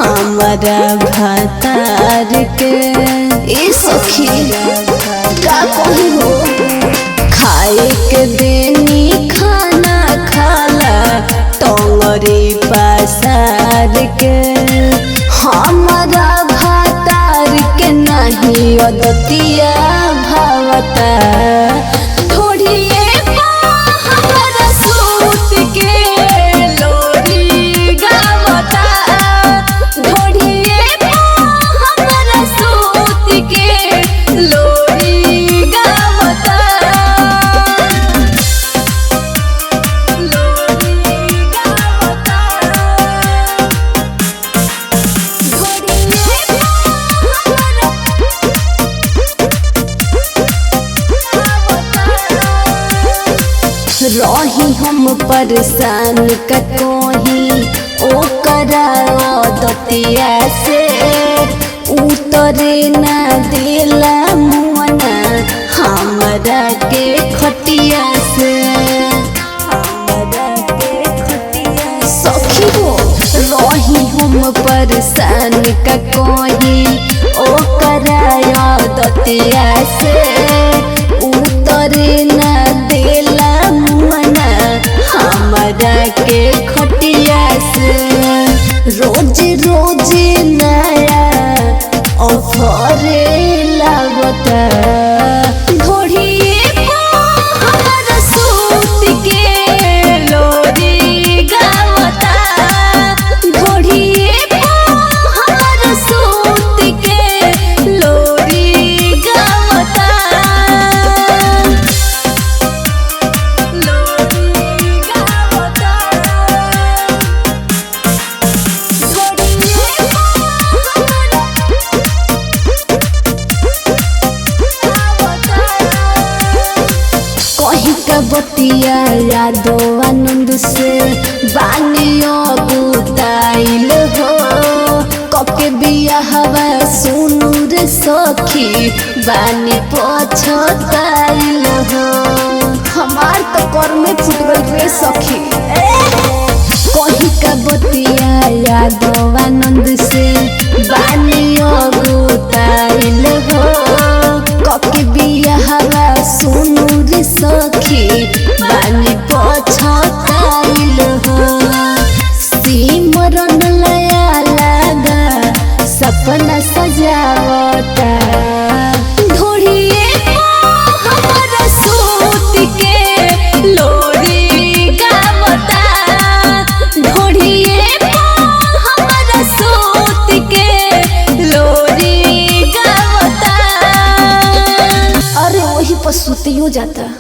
हमारा भातार के ए सखी का कही हो खाए के देनी खाना खाला टंगरी पसार के हमारा भातार के नहीं अदतिया भावता रही हम परेशान कहीं ओ करा दतिया से उतरे ना दिला मुआना हमरा के खटिया से सखी हो रही हम परेशान कहीं ओ करा दतिया से उतरे ना दिला हमरा के खटिया से रोज रोज नया ऑफर लागता बतिया यादो आनंद से बानियो गुताइल हो कके बिया हवा सुनू रे सखी बानी पछताइल हो हमार तो कर में फुट गइल रे सखी कही का बतिया यादो आनंद से बानियो गुताइल हो कके बिया हवा सुनू रे सखी बानी पछताइल हो सिमरन लया लागा सपना सजावता ढोढ़िए हमारा सूत के लोरी गावता ढोढ़िए हमारा सूत के लोरी गावता अरे वही पर सुतियो जाता।